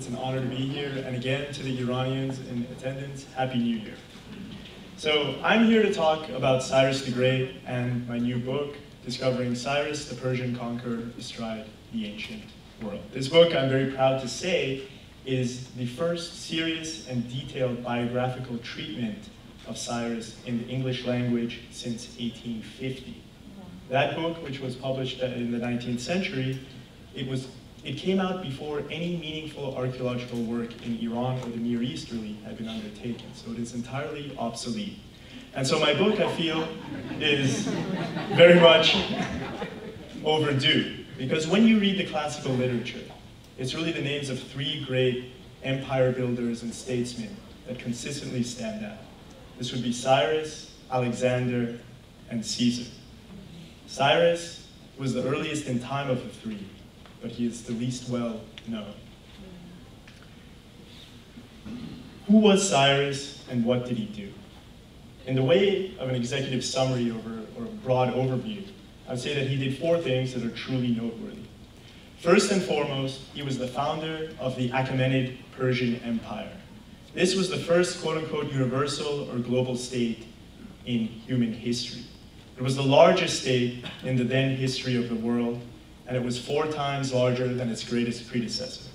It's an honor to be here. And again, to the Iranians in attendance, Happy New Year. So I'm here to talk about Cyrus the Great and my new book, Discovering Cyrus, the Persian Conqueror, Astride, the Ancient World. This book, I'm very proud to say, is the first serious and detailed biographical treatment of Cyrus in the English language since 1850. That book, which was published in the 19th century, it came out before any meaningful archaeological work in Iran or the Near East really had been undertaken, so it is entirely obsolete. And so my book, I feel, is very much overdue, because when you read the classical literature, it's really the names of three great empire builders and statesmen that consistently stand out. This would be Cyrus, Alexander, and Caesar. Cyrus was the earliest in time of the three, but he is the least well known. Who was Cyrus and what did he do? In the way of an executive summary or a broad overview, I would say that he did four things that are truly noteworthy. First and foremost, he was the founder of the Achaemenid Persian Empire. This was the first quote-unquote universal or global state in human history. It was the largest state in the then history of the world, and it was 4 times larger than its greatest predecessor.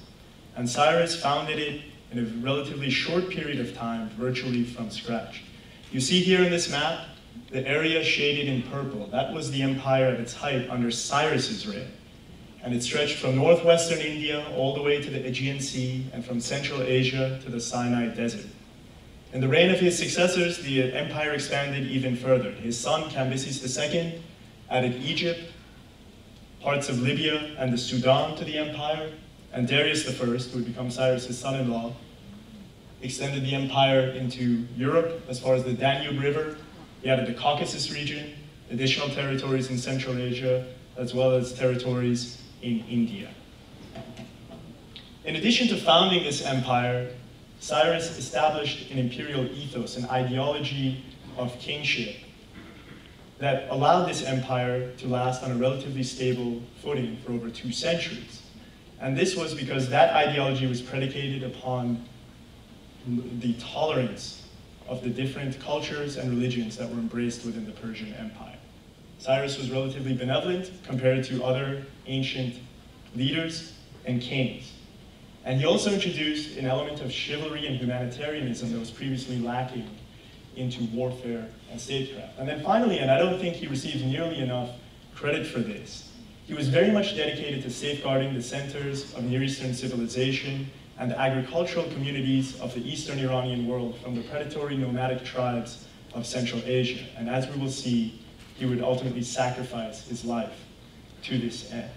And Cyrus founded it in a relatively short period of time, virtually from scratch. You see here in this map, the area shaded in purple. That was the empire at its height under Cyrus's reign. And it stretched from northwestern India all the way to the Aegean Sea, and from Central Asia to the Sinai Desert. In the reign of his successors, the empire expanded even further. His son, Cambyses II, added Egypt, parts of Libya and the Sudan to the empire, and Darius I, who would become Cyrus's son-in-law, extended the empire into Europe as far as the Danube River. He added the Caucasus region, additional territories in Central Asia, as well as territories in India. In addition to founding this empire, Cyrus established an imperial ethos, an ideology of kingship that allowed this empire to last on a relatively stable footing for over 2 centuries. And this was because that ideology was predicated upon the tolerance of the different cultures and religions that were embraced within the Persian Empire. Cyrus was relatively benevolent compared to other ancient leaders and kings. And he also introduced an element of chivalry and humanitarianism that was previously lacking into warfare and statecraft. And then finally, and I don't think he received nearly enough credit for this, he was very much dedicated to safeguarding the centers of Near Eastern civilization and the agricultural communities of the Eastern Iranian world from the predatory nomadic tribes of Central Asia. And as we will see, he would ultimately sacrifice his life to this end.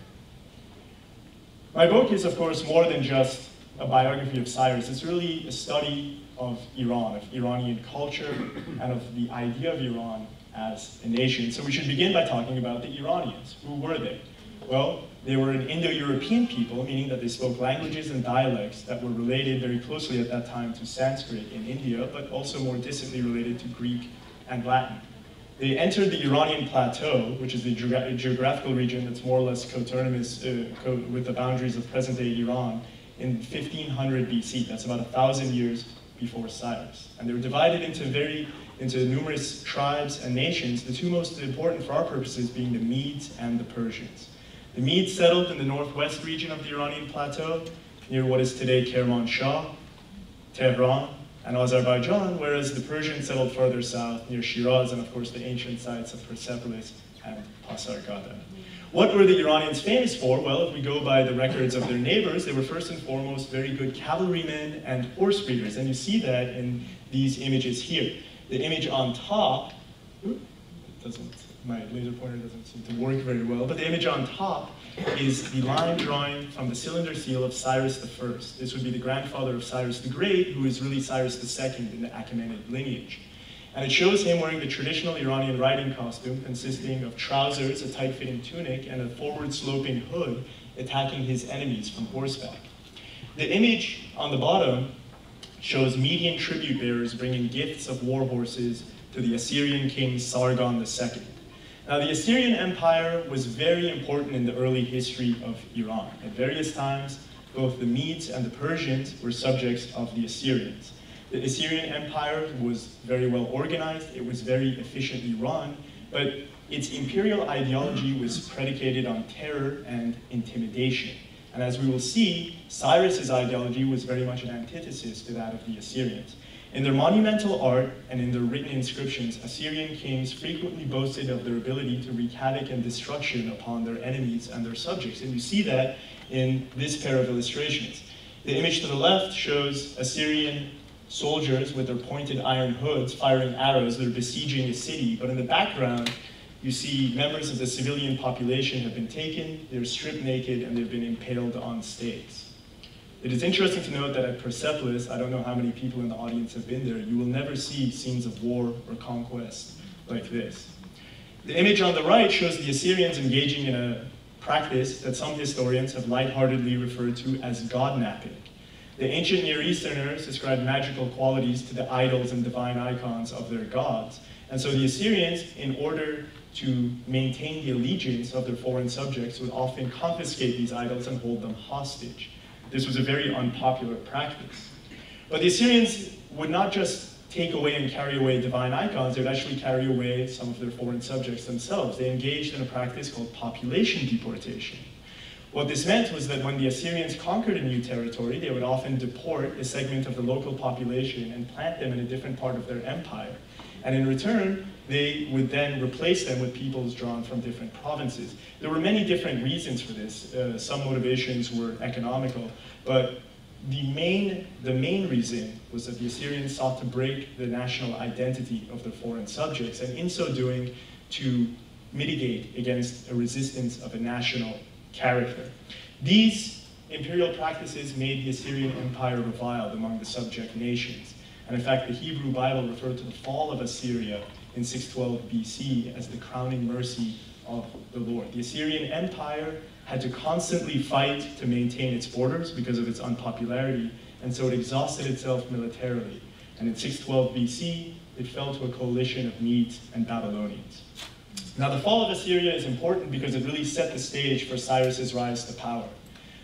My book is, of course, more than just a biography of Cyrus. It's really a study of Iran, of Iranian culture, and of the idea of Iran as a nation. So we should begin by talking about the Iranians. Who were they? Well, they were an Indo-European people, meaning that they spoke languages and dialects that were related very closely at that time to Sanskrit in India, but also more distantly related to Greek and Latin. They entered the Iranian plateau, which is the geographical region that's more or less coterminous with the boundaries of present-day Iran, in 1500 BC. That's about 1,000 years before Cyrus. And they were divided into numerous tribes and nations, the two most important for our purposes being the Medes and the Persians. The Medes settled in the northwest region of the Iranian plateau, near what is today Kermanshah, Tehran, and Azerbaijan, whereas the Persians settled further south, near Shiraz, and of course the ancient sites of Persepolis and Pasargada. What were the Iranians famous for? Well, if we go by the records of their neighbors, they were first and foremost very good cavalrymen and horse breeders, and you see that in these images here. The image on top, my laser pointer doesn't seem to work very well, but the image on top is the line drawing from the cylinder seal of Cyrus I. This would be the grandfather of Cyrus the Great, who is really Cyrus II in the Achaemenid lineage. And it shows him wearing the traditional Iranian riding costume consisting of trousers, a tight-fitting tunic, and a forward-sloping hood, attacking his enemies from horseback. The image on the bottom shows Median tribute bearers bringing gifts of war horses to the Assyrian king Sargon II. Now, the Assyrian Empire was very important in the early history of Iran. At various times, both the Medes and the Persians were subjects of the Assyrians. The Assyrian Empire was very well organized, it was very efficiently run, but its imperial ideology was predicated on terror and intimidation. And as we will see, Cyrus's ideology was very much an antithesis to that of the Assyrians. In their monumental art and in their written inscriptions, Assyrian kings frequently boasted of their ability to wreak havoc and destruction upon their enemies and their subjects. And you see that in this pair of illustrations. The image to the left shows Assyrian soldiers with their pointed iron hoods firing arrows. They're besieging a city, but in the background, you see members of the civilian population have been taken, they're stripped naked, and they've been impaled on stakes. It is interesting to note that at Persepolis, I don't know how many people in the audience have been there, you will never see scenes of war or conquest like this. The image on the right shows the Assyrians engaging in a practice that some historians have lightheartedly referred to as god-napping. The ancient Near Easterners ascribed magical qualities to the idols and divine icons of their gods. And so the Assyrians, in order to maintain the allegiance of their foreign subjects, would often confiscate these idols and hold them hostage. This was a very unpopular practice. But the Assyrians would not just take away and carry away divine icons, they would actually carry away some of their foreign subjects themselves. They engaged in a practice called population deportation. What this meant was that when the Assyrians conquered a new territory, they would often deport a segment of the local population and plant them in a different part of their empire. And in return, they would then replace them with peoples drawn from different provinces. There were many different reasons for this. Some motivations were economical, but the main reason was that the Assyrians sought to break the national identity of their foreign subjects, and in so doing, to mitigate against a resistance of a national character. These imperial practices made the Assyrian Empire reviled among the subject nations. And in fact, the Hebrew Bible referred to the fall of Assyria in 612 BC as the crowning mercy of the Lord. The Assyrian Empire had to constantly fight to maintain its borders because of its unpopularity, and so it exhausted itself militarily. And in 612 BC, it fell to a coalition of Medes and Babylonians. Now, the fall of Assyria is important because it really set the stage for Cyrus's rise to power.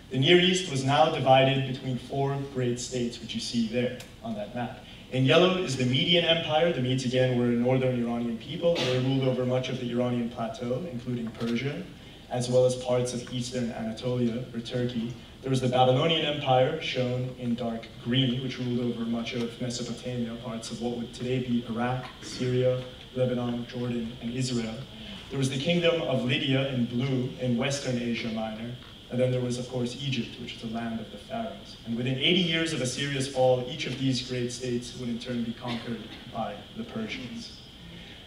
The Near East was now divided between four great states, which you see there on that map. In yellow is the Median Empire. The Medes, again, were a northern Iranian people. They ruled over much of the Iranian plateau, including Persia, as well as parts of eastern Anatolia, or Turkey. There was the Babylonian Empire, shown in dark green, which ruled over much of Mesopotamia, parts of what would today be Iraq, Syria, Lebanon, Jordan, and Israel. There was the Kingdom of Lydia in blue in Western Asia Minor. And then there was, of course, Egypt, which was the land of the pharaohs. And within 80 years of Assyria's fall, each of these great states would in turn be conquered by the Persians.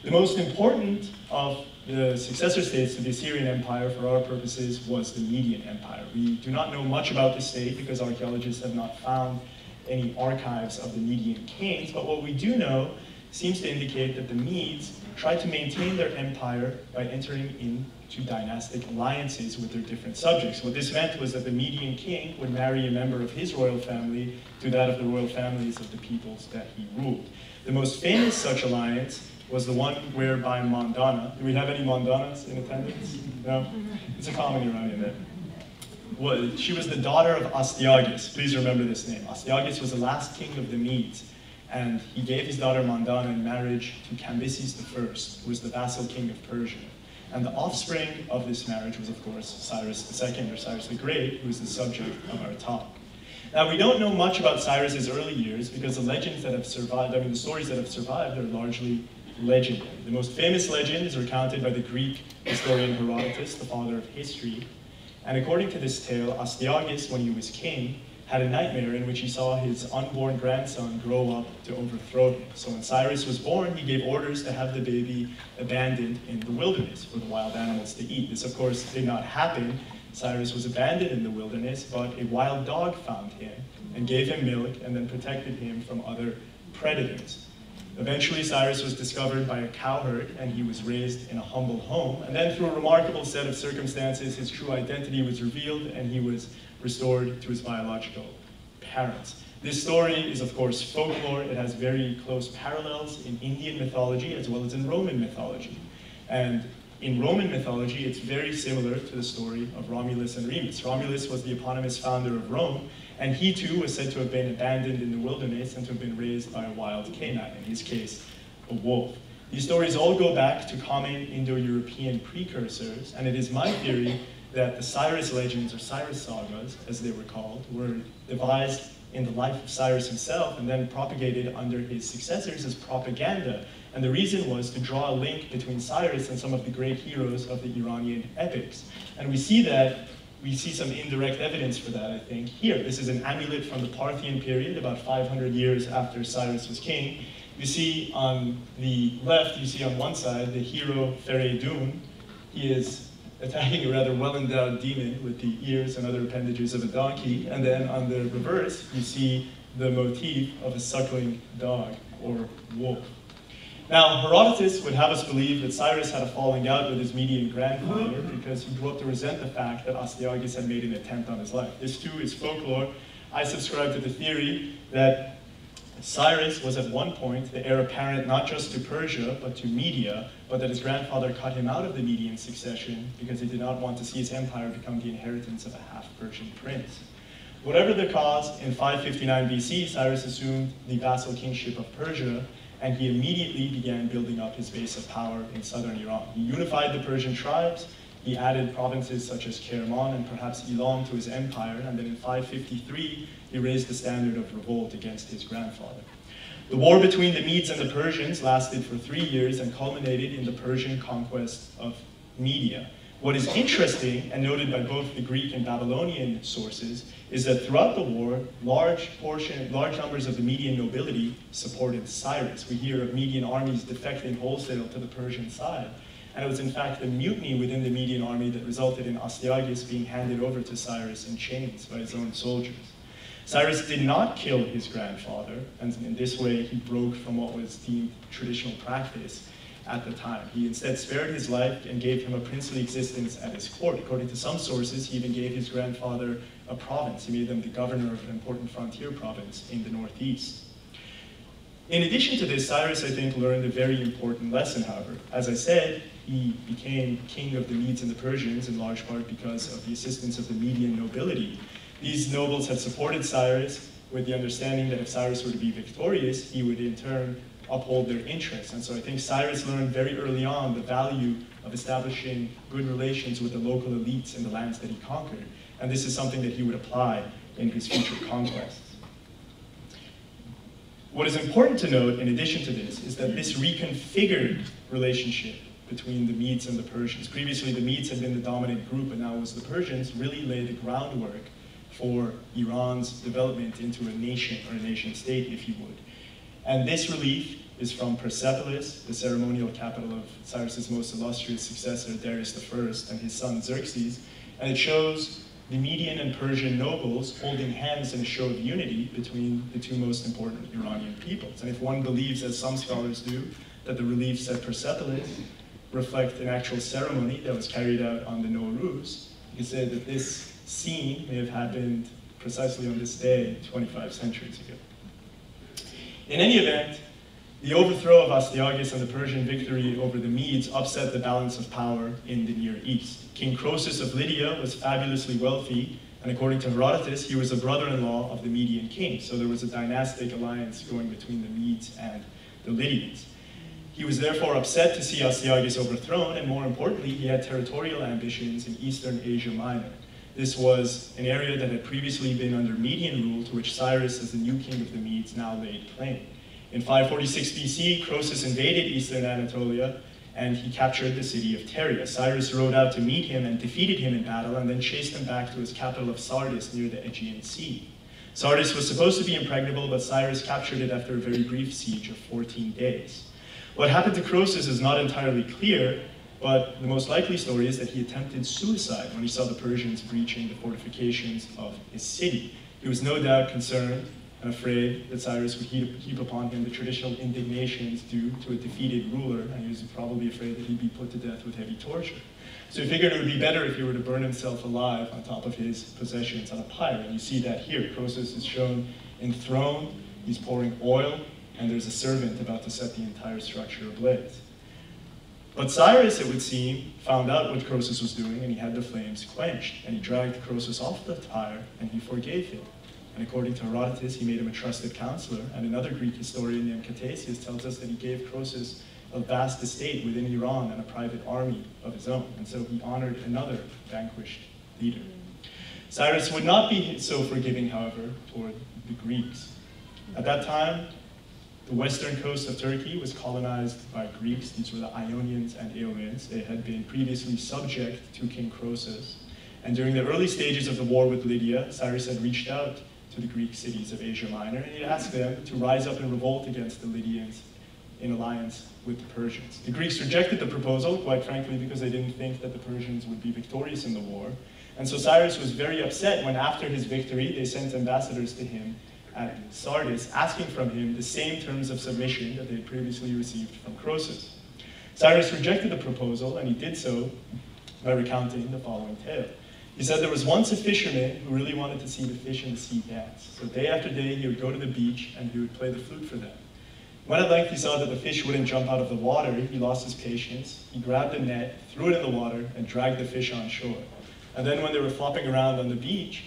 The most important of the successor states to the Assyrian Empire, for our purposes, was the Median Empire. We do not know much about this state because archaeologists have not found any archives of the Median kings, but what we do know seems to indicate that the Medes tried to maintain their empire by entering into dynastic alliances with their different subjects. What this meant was that the Median king would marry a member of his royal family to that of the royal families of the peoples that he ruled. The most famous such alliance was the one whereby Mandana, do we have any Mandanas in attendance? No? It's a common Iranian name. Well, she was the daughter of Astyages. Please remember this name. Astyages was the last king of the Medes, and he gave his daughter Mandana in marriage to Cambyses I, who was the vassal king of Persia. And the offspring of this marriage was, of course, Cyrus II, or Cyrus the Great, who is the subject of our talk. Now, we don't know much about Cyrus's early years because the legends that have survived, the stories that have survived are largely legendary. The most famous legend is recounted by the Greek historian Herodotus, the father of history. And according to this tale, Astyages, when he was king, had a nightmare in which he saw his unborn grandson grow up to overthrow him. So when Cyrus was born, he gave orders to have the baby abandoned in the wilderness for the wild animals to eat. This, of course, did not happen. Cyrus was abandoned in the wilderness, but a wild dog found him and gave him milk and then protected him from other predators. Eventually, Cyrus was discovered by a cowherd, and he was raised in a humble home. And then, through a remarkable set of circumstances, his true identity was revealed, and he was restored to his biological parents. This story is, of course, folklore. It has very close parallels in Indian mythology as well as in Roman mythology. And In Roman mythology, it's very similar to the story of Romulus and Remus. Romulus was the eponymous founder of Rome, and he too was said to have been abandoned in the wilderness and to have been raised by a wild canine, in his case, a wolf. These stories all go back to common Indo-European precursors, and it is my theory that the Cyrus legends, or Cyrus sagas, as they were called, were devised in the life of Cyrus himself and then propagated under his successors as propaganda. And the reason was to draw a link between Cyrus and some of the great heroes of the Iranian epics. And we see some indirect evidence for that, I think, here. This is an amulet from the Parthian period, about 500 years after Cyrus was king. You see on the left, you see on one side, the hero Feridun. He is attacking a rather well-endowed demon with the ears and other appendages of a donkey. And then on the reverse, you see the motif of a suckling dog, or wolf. Now, Herodotus would have us believe that Cyrus had a falling out with his Median grandfather because he grew up to resent the fact that Astyages had made an attempt on his life. This too is folklore. I subscribe to the theory that Cyrus was at one point the heir apparent not just to Persia, but to Media, but that his grandfather cut him out of the Median succession because he did not want to see his empire become the inheritance of a half-Persian prince. Whatever the cause, in 559 BC, Cyrus assumed the vassal kingship of Persia, and he immediately began building up his base of power in southern Iran. He unified the Persian tribes, he added provinces such as Kerman and perhaps Elam to his empire, and then in 553, he raised the standard of revolt against his grandfather. The war between the Medes and the Persians lasted for 3 years and culminated in the Persian conquest of Media. What is interesting, and noted by both the Greek and Babylonian sources, is that throughout the war, large numbers of the Median nobility supported Cyrus. We hear of Median armies defecting wholesale to the Persian side. And it was in fact the mutiny within the Median army that resulted in Astyages being handed over to Cyrus in chains by his own soldiers. Cyrus did not kill his grandfather, and in this way he broke from what was deemed traditional practice at the time. He instead spared his life and gave him a princely existence at his court. According to some sources, he even gave his grandfather a province. He made him the governor of an important frontier province in the northeast. In addition to this, Cyrus, I think, learned a very important lesson, however. As I said, he became king of the Medes and the Persians in large part because of the assistance of the Median nobility. These nobles had supported Cyrus with the understanding that if Cyrus were to be victorious, he would in turn uphold their interests. And so I think Cyrus learned very early on the value of establishing good relations with the local elites in the lands that he conquered. And this is something that he would apply in his future conquests. What is important to note, in addition to this, is that this reconfigured relationship between the Medes and the Persians. Previously, the Medes had been the dominant group, and now it was the Persians, really laid the groundwork for Iran's development into a nation, or a nation state, if you would. And this relief is from Persepolis, the ceremonial capital of Cyrus's most illustrious successor, Darius I, and his son Xerxes, and it shows the Median and Persian nobles holding hands in a show of unity between the two most important Iranian peoples. And if one believes, as some scholars do, that the reliefs at Persepolis reflect an actual ceremony that was carried out on the Nowruz, you can say that this scene may have happened precisely on this day 25 centuries ago. In any event, the overthrow of Astyages and the Persian victory over the Medes upset the balance of power in the Near East. King Croesus of Lydia was fabulously wealthy, and according to Herodotus, he was a brother-in-law of the Median king, so there was a dynastic alliance going between the Medes and the Lydians. He was therefore upset to see Astyages overthrown, and more importantly, he had territorial ambitions in Eastern Asia Minor. This was an area that had previously been under Median rule, to which Cyrus, as the new king of the Medes, now laid claim. In 546 BC, Croesus invaded eastern Anatolia, and he captured the city of Pteria. Cyrus rode out to meet him and defeated him in battle, and then chased him back to his capital of Sardis near the Aegean Sea. Sardis was supposed to be impregnable, but Cyrus captured it after a very brief siege of 14 days. What happened to Croesus is not entirely clear, but the most likely story is that he attempted suicide when he saw the Persians breaching the fortifications of his city. He was no doubt concerned and afraid that Cyrus would heap upon him the traditional indignations due to a defeated ruler, and he was probably afraid that he'd be put to death with heavy torture. So he figured it would be better if he were to burn himself alive on top of his possessions on a pyre, and you see that here. Croesus is shown enthroned, he's pouring oil, and there's a servant about to set the entire structure ablaze. But Cyrus, it would seem, found out what Croesus was doing, and he had the flames quenched. And he dragged Croesus off the fire, and he forgave him. And according to Herodotus, he made him a trusted counselor. And another Greek historian named Ctesias tells us that he gave Croesus a vast estate within Iran and a private army of his own. And so he honored another vanquished leader. Cyrus would not be so forgiving, however, toward the Greeks. At that time, the western coast of Turkey was colonized by Greeks. These were the Ionians and Aeolians. They had been previously subject to King Croesus. And during the early stages of the war with Lydia, Cyrus had reached out to the Greek cities of Asia Minor, and he asked them to rise up in revolt against the Lydians in alliance with the Persians. The Greeks rejected the proposal, quite frankly, because they didn't think that the Persians would be victorious in the war. And so Cyrus was very upset when, after his victory, they sent ambassadors to him at Sardis, asking from him the same terms of submission that they had previously received from Croesus. Cyrus rejected the proposal, and he did so by recounting the following tale. He said there was once a fisherman who really wanted to see the fish in the sea dance. So day after day, he would go to the beach and he would play the flute for them. When at length he saw that the fish wouldn't jump out of the water, he lost his patience. He grabbed a net, threw it in the water, and dragged the fish on shore. And then when they were flopping around on the beach,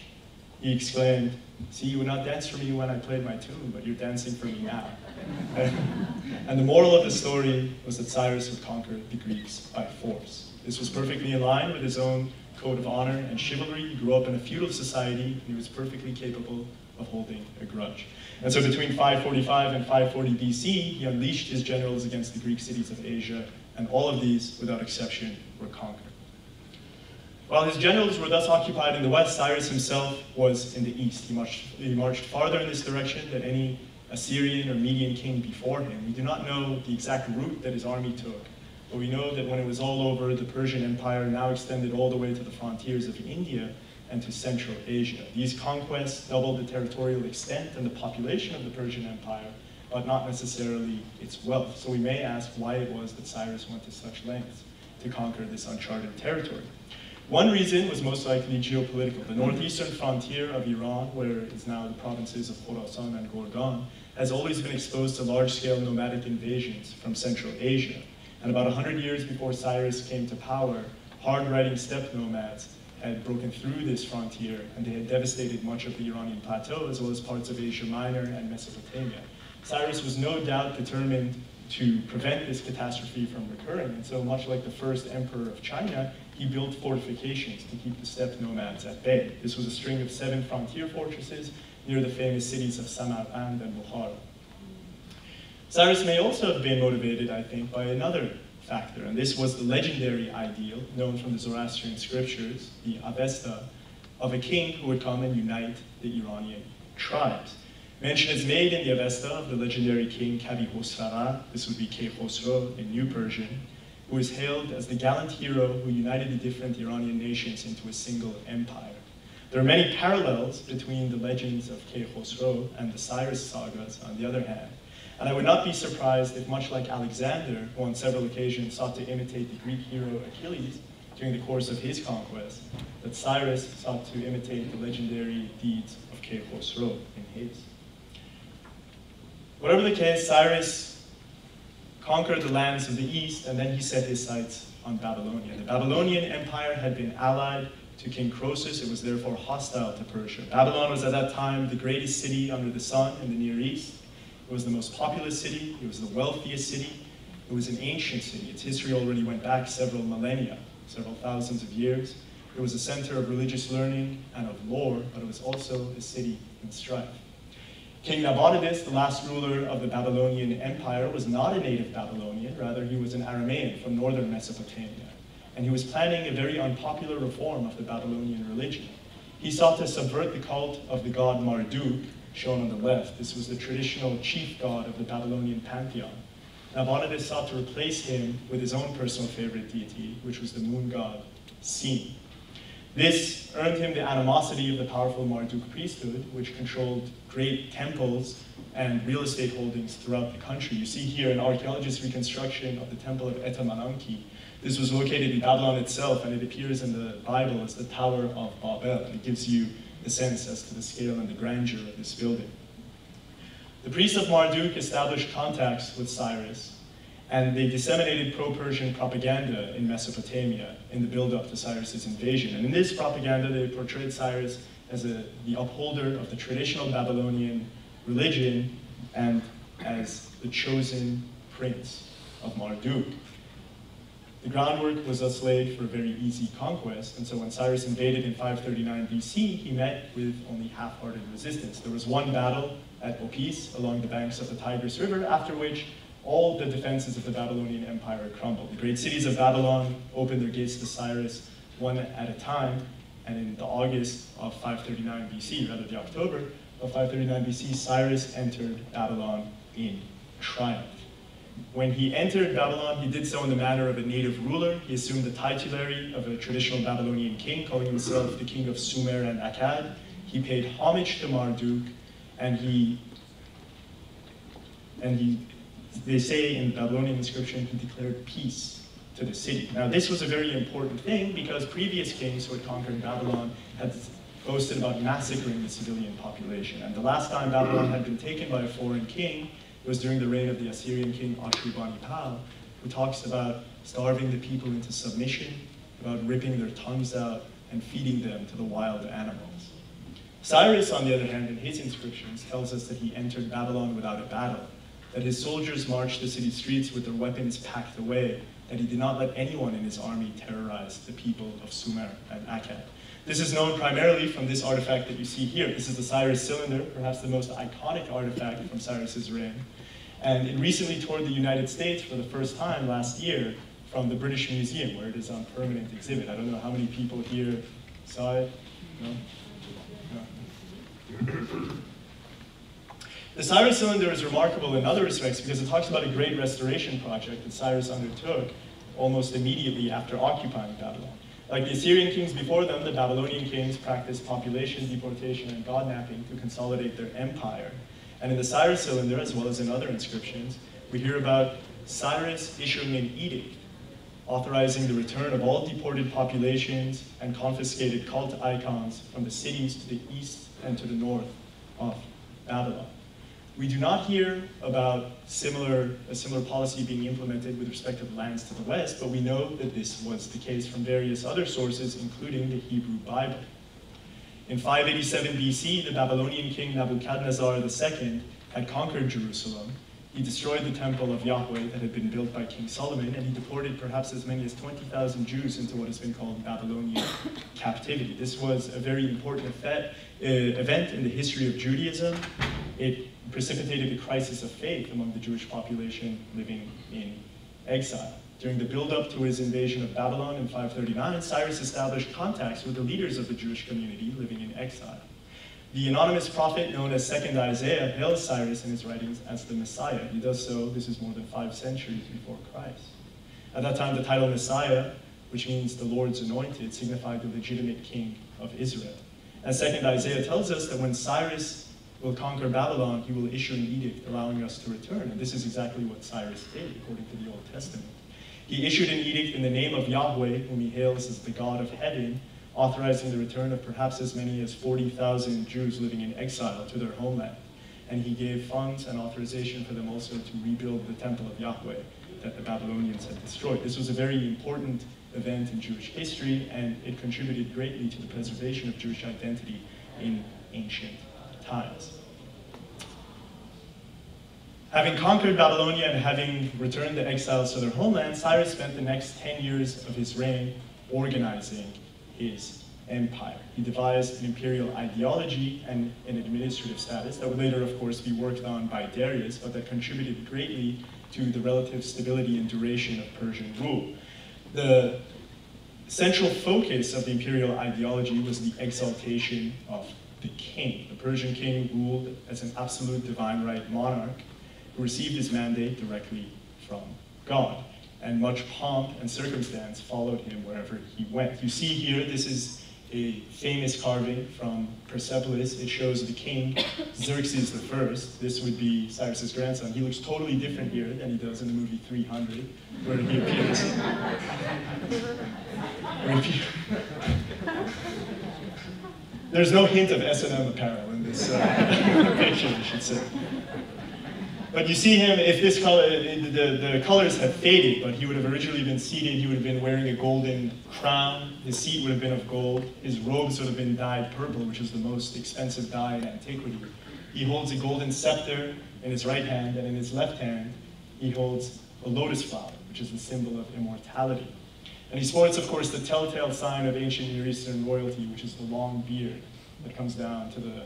he exclaimed, "See, you would not dance for me when I played my tune, but you're dancing for me now." And the moral of the story was that Cyrus would conquer the Greeks by force. This was perfectly in line with his own code of honor and chivalry. He grew up in a feudal society, and he was perfectly capable of holding a grudge. And so between 545 and 540 BC, he unleashed his generals against the Greek cities of Asia, and all of these, without exception, were conquered. While his generals were thus occupied in the west, Cyrus himself was in the east. He marched farther in this direction than any Assyrian or Median king before him. We do not know the exact route that his army took, but we know that when it was all over, the Persian Empire now extended all the way to the frontiers of India and to Central Asia. These conquests doubled the territorial extent and the population of the Persian Empire, but not necessarily its wealth. So we may ask why it was that Cyrus went to such lengths to conquer this uncharted territory. One reason was most likely geopolitical. The northeastern frontier of Iran, where it's now the provinces of Khorasan and Gorgan, has always been exposed to large-scale nomadic invasions from Central Asia. And about 100 years before Cyrus came to power, hard-riding steppe nomads had broken through this frontier, and they had devastated much of the Iranian plateau, as well as parts of Asia Minor and Mesopotamia. Cyrus was no doubt determined to prevent this catastrophe from recurring, and so much like the first emperor of China, he built fortifications to keep the steppe nomads at bay. This was a string of 7 frontier fortresses near the famous cities of Samarkand and Bukhara. Cyrus may also have been motivated, I think, by another factor, and this was the legendary ideal known from the Zoroastrian scriptures, the Avesta, of a king who would come and unite the Iranian tribes. Mention is made in the Avesta of the legendary king Kavi Khosraga, this would be Khosrow in New Persian, who is hailed as the gallant hero who united the different Iranian nations into a single empire. There are many parallels between the legends of Khosrow and the Cyrus sagas, on the other hand, and I would not be surprised if, much like Alexander, who on several occasions sought to imitate the Greek hero Achilles during the course of his conquest, that Cyrus sought to imitate the legendary deeds of Khosrow in his. Whatever the case, Cyrus conquered the lands of the east, and then he set his sights on Babylonia. The Babylonian Empire had been allied to King Croesus. It was therefore hostile to Persia. Babylon was at that time the greatest city under the sun in the Near East. It was the most populous city. It was the wealthiest city. It was an ancient city. Its history already went back several millennia, several thousands of years. It was a center of religious learning and of lore, but it was also a city in strife. King Nabonidus, the last ruler of the Babylonian Empire, was not a native Babylonian. Rather, he was an Aramaean from northern Mesopotamia. And he was planning a very unpopular reform of the Babylonian religion. He sought to subvert the cult of the god Marduk, shown on the left. This was the traditional chief god of the Babylonian pantheon. Nabonidus sought to replace him with his own personal favorite deity, which was the moon god Sin. This earned him the animosity of the powerful Marduk priesthood, which controlled great temples and real estate holdings throughout the country. You see here an archaeologist's reconstruction of the temple of Etemananki. This was located in Babylon itself, and it appears in the Bible as the Tower of Babel. And it gives you a sense as to the scale and the grandeur of this building. The priest of Marduk established contacts with Cyrus, And they disseminated pro-Persian propaganda in Mesopotamia in the build-up to Cyrus's invasion. And in this propaganda, they portrayed Cyrus as the upholder of the traditional Babylonian religion and as the chosen prince of Marduk. The groundwork was thus laid for a very easy conquest, and so when Cyrus invaded in 539 BC, he met with only half-hearted resistance. There was one battle at Opis along the banks of the Tigris River, after which all the defenses of the Babylonian Empire crumbled. The great cities of Babylon opened their gates to Cyrus one at a time, and in the August of 539 BC, rather the October of 539 BC, Cyrus entered Babylon in triumph. When he entered Babylon, he did so in the manner of a native ruler. He assumed the titulary of a traditional Babylonian king, calling himself the king of Sumer and Akkad. He paid homage to Marduk, and they say in the Babylonian inscription, he declared peace to the city. Now, this was a very important thing because previous kings who had conquered Babylon had boasted about massacring the civilian population. And the last time Babylon had been taken by a foreign king was during the reign of the Assyrian king Astride, who talks about starving the people into submission, about ripping their tongues out and feeding them to the wild animals. Cyrus, on the other hand, in his inscriptions, tells us that he entered Babylon without a battle, that his soldiers marched the city streets with their weapons packed away, that he did not let anyone in his army terrorize the people of Sumer and Akkad. This is known primarily from this artifact that you see here. This is the Cyrus cylinder, perhaps the most iconic artifact from Cyrus's reign. And it recently toured the United States for the first time last year from the British Museum, where it is on permanent exhibit. I don't know how many people here saw it. No? No. The Cyrus cylinder is remarkable in other respects because it talks about a great restoration project that Cyrus undertook almost immediately after occupying Babylon. Like the Assyrian kings before them, the Babylonian kings practiced population deportation and godnapping to consolidate their empire. And in the Cyrus cylinder, as well as in other inscriptions, we hear about Cyrus issuing an edict authorizing the return of all deported populations and confiscated cult icons from the cities to the east and to the north of Babylon. We do not hear about a similar policy being implemented with respect to the lands to the west, but we know that this was the case from various other sources, including the Hebrew Bible. In 587 BC, the Babylonian king Nebuchadnezzar II had conquered Jerusalem. He destroyed the temple of Yahweh that had been built by King Solomon, and he deported perhaps as many as 20,000 Jews into what has been called Babylonian captivity. This was a very important event in the history of Judaism. It precipitated a crisis of faith among the Jewish population living in exile. During the build-up to his invasion of Babylon in 539, Cyrus established contacts with the leaders of the Jewish community living in exile. The anonymous prophet known as 2nd Isaiah hails Cyrus in his writings as the Messiah. He does so, this is more than 5 centuries before Christ. At that time, the title Messiah, which means the Lord's anointed, signified the legitimate king of Israel. And 2nd Isaiah tells us that when Cyrus will conquer Babylon, he will issue an edict allowing us to return. And this is exactly what Cyrus did, according to the Old Testament. He issued an edict in the name of Yahweh, whom he hails as the God of heaven, authorizing the return of perhaps as many as 40,000 Jews living in exile to their homeland. And he gave funds and authorization for them also to rebuild the temple of Yahweh that the Babylonians had destroyed. This was a very important event in Jewish history, and it contributed greatly to the preservation of Jewish identity in ancient times. Having conquered Babylonia and having returned the exiles to their homeland, Cyrus spent the next 10 years of his reign organizing his empire. He devised an imperial ideology and an administrative status that would later, of course, be worked on by Darius, but that contributed greatly to the relative stability and duration of Persian rule. The central focus of the imperial ideology was the exaltation of the king. The Persian king ruled as an absolute divine right monarch who received his mandate directly from God. And much pomp and circumstance followed him wherever he went. You see here, this is a famous carving from Persepolis. It shows the king, Xerxes I. This would be Cyrus's grandson. He looks totally different here than he does in the movie 300, where he appears. There's no hint of S&M apparel in this picture, I should say. But you see him, if this color, the colors have faded, but he would have originally been seated, he would have been wearing a golden crown, his seat would have been of gold, his robes would have been dyed purple, which is the most expensive dye in antiquity. He holds a golden scepter in his right hand, and in his left hand, he holds a lotus flower, which is the symbol of immortality. And he sports, of course, the telltale sign of ancient Near Eastern royalty, which is the long beard that comes down to the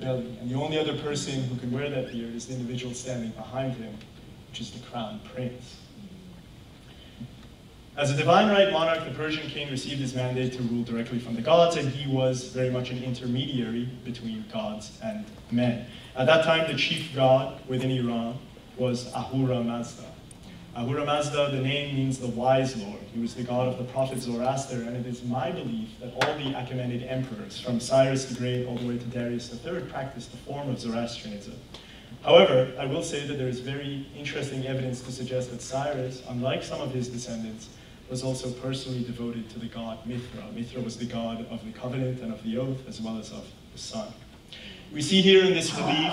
belly. And the only other person who can wear that beard is the individual standing behind him, which is the crown prince. As a divine right monarch, the Persian king received his mandate to rule directly from the gods, and he was very much an intermediary between gods and men. At that time, the chief god within Iran was Ahura Mazda. Ahura Mazda, the name means the wise lord. He was the god of the prophet Zoroaster, and it is my belief that all the Achaemenid emperors, from Cyrus the Great all the way to Darius III, practiced the form of Zoroastrianism. However, I will say that there is very interesting evidence to suggest that Cyrus, unlike some of his descendants, was also personally devoted to the god Mithra. Mithra was the god of the covenant and of the oath, as well as of the sun. We see here in this relief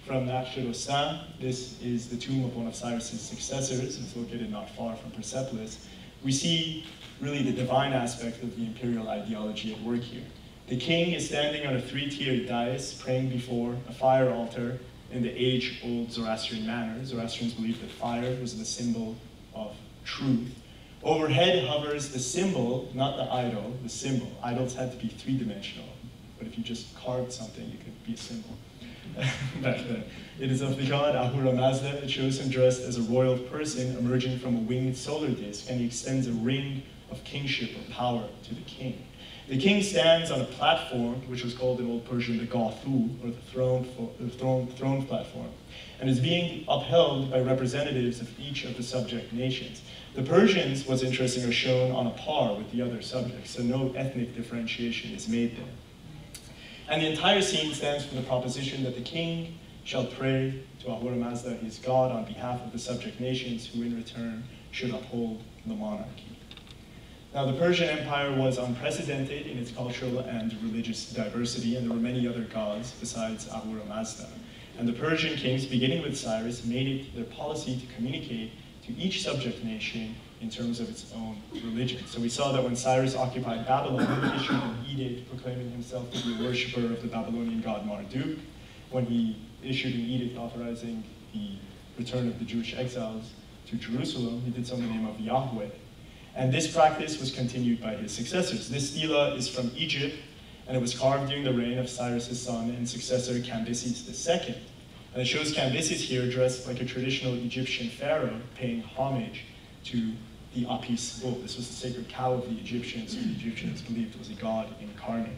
from Nowruz, this is the tomb of one of Cyrus's successors. It's located not far from Persepolis. We see really the divine aspect of the imperial ideology at work here. The king is standing on a three-tiered dais, praying before a fire altar in the age-old Zoroastrian manner. Zoroastrians believed that fire was the symbol of truth. Overhead hovers the symbol, not the idol, the symbol. Idols had to be three-dimensional, but if you just carved something, it could be a symbol. Back then. It is of the god Ahura Mazda. It shows him dressed as a royal person emerging from a winged solar disk, and he extends a ring of kingship or power to the king. The king stands on a platform, which was called in Old Persian the Ghathu, or the throne platform, and is being upheld by representatives of each of the subject nations. The Persians, what's interesting, are shown on a par with the other subjects, so no ethnic differentiation is made there. And the entire scene stands for the proposition that the king shall pray to Ahura Mazda, his god, on behalf of the subject nations, who in return should uphold the monarchy. Now, the Persian Empire was unprecedented in its cultural and religious diversity, and there were many other gods besides Ahura Mazda. And the Persian kings, beginning with Cyrus, made it their policy to communicate to each subject nation in terms of its own religion. So we saw that when Cyrus occupied Babylon, he issued an edict proclaiming himself to be a worshiper of the Babylonian god Marduk. When he issued an edict authorizing the return of the Jewish exiles to Jerusalem, he did so in the name of Yahweh. And this practice was continued by his successors. This stela is from Egypt, and it was carved during the reign of Cyrus's son and successor Cambyses II. And it shows Cambyses here dressed like a traditional Egyptian pharaoh, paying homage to the Apis bull. This was the sacred cow of the Egyptians, who the Egyptians believed was a god incarnate.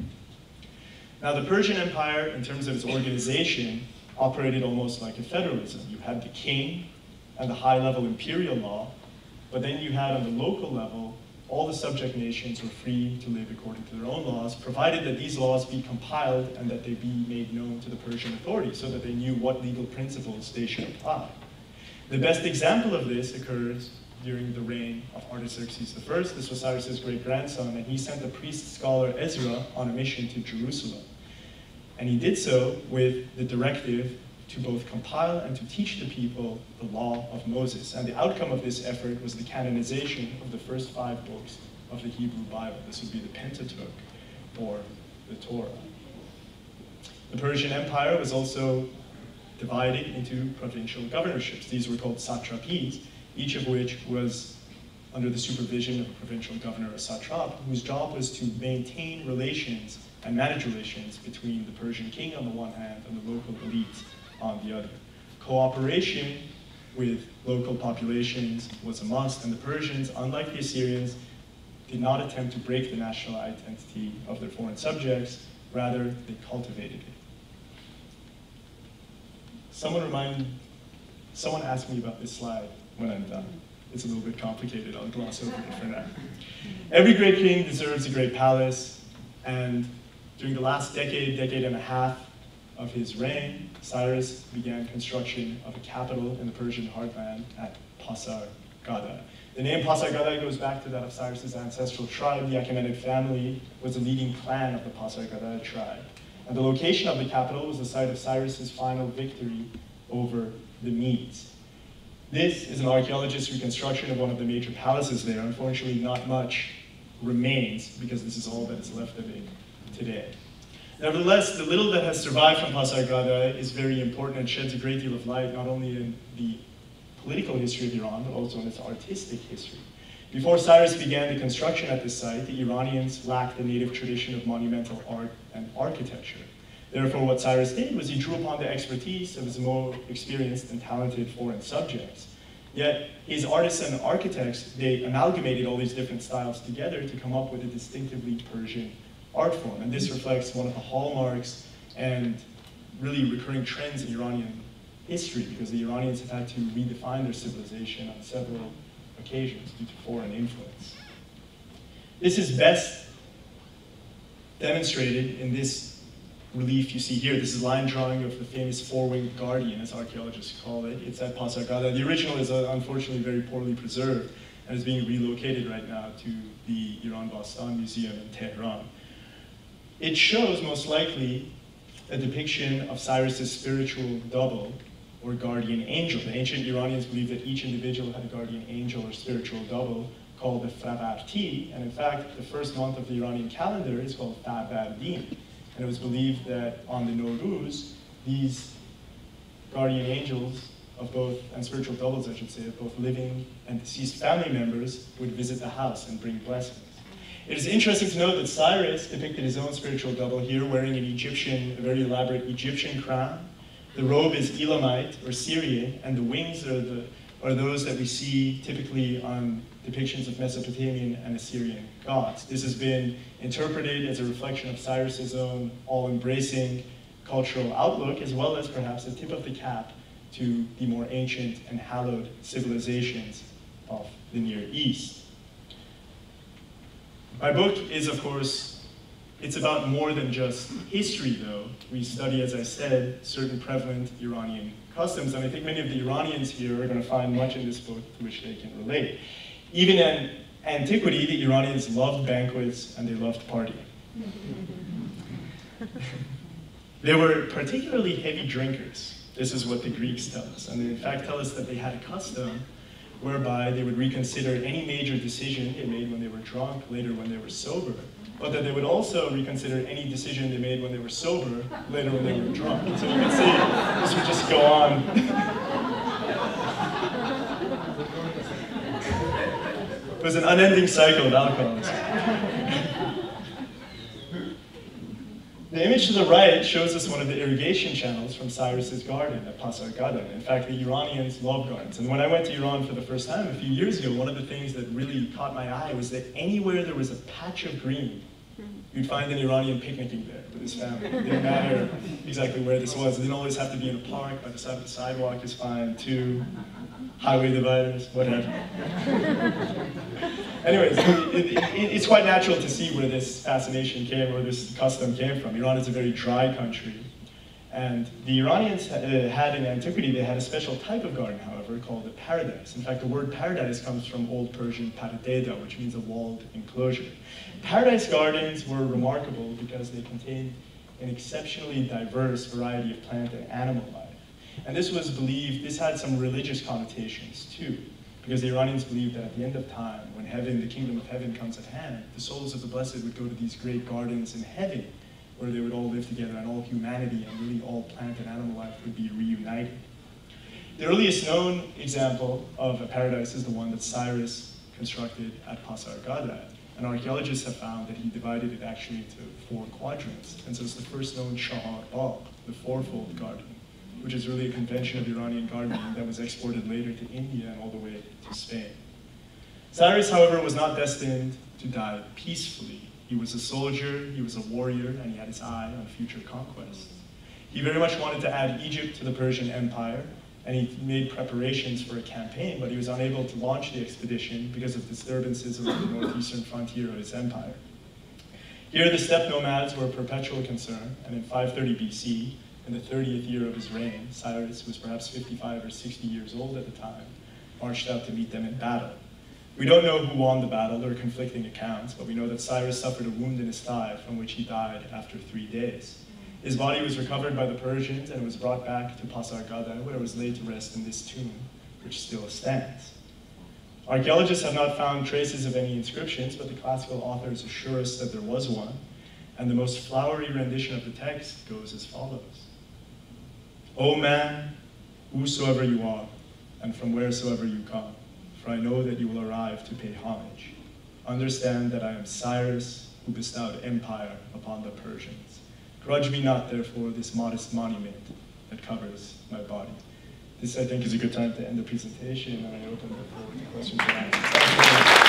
Now, the Persian Empire, in terms of its organization, operated almost like a federalism. You had the king and the high-level imperial law, but then you had on the local level, all the subject nations were free to live according to their own laws, provided that these laws be compiled and that they be made known to the Persian authorities so that they knew what legal principles they should apply. The best example of this occurs during the reign of Artaxerxes I. This was Cyrus's great-grandson, and he sent the priest-scholar Ezra on a mission to Jerusalem. And he did so with the directive to both compile and to teach the people the law of Moses. And the outcome of this effort was the canonization of the first 5 books of the Hebrew Bible. This would be the Pentateuch, or the Torah. The Persian Empire was also divided into provincial governorships. These were called satrapies, each of which was under the supervision of a provincial governor or satrap, whose job was to maintain relations and manage relations between the Persian king on the one hand and the local elites on the other. Cooperation with local populations was a must, and the Persians, unlike the Assyrians, did not attempt to break the national identity of their foreign subjects, rather they cultivated it. Someone asked me about this slide when I'm done. It's a little bit complicated, I'll gloss over it for now. Every great king deserves a great palace, and during the last decade and a half of his reign, Cyrus began construction of a capital in the Persian heartland at Pasargada. The name Pasargada goes back to that of Cyrus's ancestral tribe. The Achaemenid family was the leading clan of the Pasargada tribe. And the location of the capital was the site of Cyrus's final victory over the Medes. This is an archaeologist's reconstruction of one of the major palaces there. Unfortunately, not much remains because this is all that is left of it today. Nevertheless, the little that has survived from Pasargada is very important and sheds a great deal of light not only in the political history of Iran, but also in its artistic history. Before Cyrus began the construction at this site, the Iranians lacked the native tradition of monumental art and architecture. Therefore, what Cyrus did was he drew upon the expertise of his more experienced and talented foreign subjects. Yet, his artists and architects, they amalgamated all these different styles together to come up with a distinctively Persian art form. And this reflects one of the hallmarks and really recurring trends in Iranian history, because the Iranians have had to redefine their civilization on several occasions due to foreign influence. This is best demonstrated in this relief you see here. This is a line drawing of the famous four-winged guardian, as archaeologists call it. It's at Pasargada. The original is unfortunately very poorly preserved and is being relocated right now to the Iran Bastan Museum in Tehran. It shows, most likely, a depiction of Cyrus's spiritual double, or guardian angel. The ancient Iranians believed that each individual had a guardian angel or spiritual double called the Fravarti, and in fact, the first month of the Iranian calendar is called Farvardin. And it was believed that on the Nowruz, these guardian angels of both, and spiritual doubles, I should say, of both living and deceased family members would visit the house and bring blessings. It is interesting to note that Cyrus depicted his own spiritual double here, wearing a very elaborate Egyptian crown. The robe is Elamite or Syrian, and the wings are those that we see typically on depictions of Mesopotamian and Assyrian gods. This has been interpreted as a reflection of Cyrus's own all-embracing cultural outlook, as well as perhaps a tip of the cap to the more ancient and hallowed civilizations of the Near East. My book is, of course, it's about more than just history, though. We study, as I said, certain prevalent Iranian customs, and I think many of the Iranians here are going to find much in this book to which they can relate. Even in antiquity, the Iranians loved banquets and they loved partying. They were particularly heavy drinkers. This is what the Greeks tell us, and they in fact tell us that they had a custom whereby they would reconsider any major decision they made when they were drunk, later when they were sober, but that they would also reconsider any decision they made when they were sober, later when they were drunk. So you can see this would just go on. It was an unending cycle of alcoholism. The image to the right shows us one of the irrigation channels from Cyrus's garden at Pasargada. In fact, the Iranians love gardens. And when I went to Iran for the first time a few years ago, one of the things that really caught my eye was that anywhere there was a patch of green, you'd find an Iranian picnicking there with his family. It didn't matter exactly where this was. It didn't always have to be in a park. By the side of the sidewalk is fine, too. Highway dividers, whatever. Anyways, it's quite natural to see where this fascination came, or this custom came from. Iran is a very dry country. And the Iranians had in antiquity, they had a special type of garden, however, called a paradise. In fact, the word paradise comes from Old Persian paradeda, which means a walled enclosure. Paradise gardens were remarkable because they contained an exceptionally diverse variety of plant and animal life. And this was believed, this had some religious connotations too, because the Iranians believed that at the end of time, when heaven, the kingdom of heaven comes at hand, the souls of the blessed would go to these great gardens in heaven, where they would all live together and all humanity and really all plant and animal life would be reunited. The earliest known example of a paradise is the one that Cyrus constructed at Pasargada. And archaeologists have found that he divided it actually into 4 quadrants. And so it's the first known Shahar Bagh, the fourfold garden, which is really a convention of Iranian gardening that was exported later to India and all the way to Spain. Cyrus, however, was not destined to die peacefully. He was a soldier, he was a warrior, and he had his eye on future conquests. He very much wanted to add Egypt to the Persian Empire, and he made preparations for a campaign, but he was unable to launch the expedition because of disturbances along the northeastern frontier of his empire. Here, the steppe nomads were a perpetual concern, and in 530 BC, in the 30th year of his reign, Cyrus, who was perhaps 55 or 60 years old at the time, marched out to meet them in battle. We don't know who won the battle. There are conflicting accounts, but we know that Cyrus suffered a wound in his thigh from which he died after 3 days. His body was recovered by the Persians and it was brought back to Pasargada, where it was laid to rest in this tomb, which still stands. Archaeologists have not found traces of any inscriptions, but the classical authors assure us that there was one, and the most flowery rendition of the text goes as follows. O man, whosoever you are, and from wheresoever you come, for I know that you will arrive to pay homage. Understand that I am Cyrus, who bestowed empire upon the Persians. Grudge me not, therefore, this modest monument that covers my body. This, I think, is a good time to end the presentation, and I open the floor to questions and answers.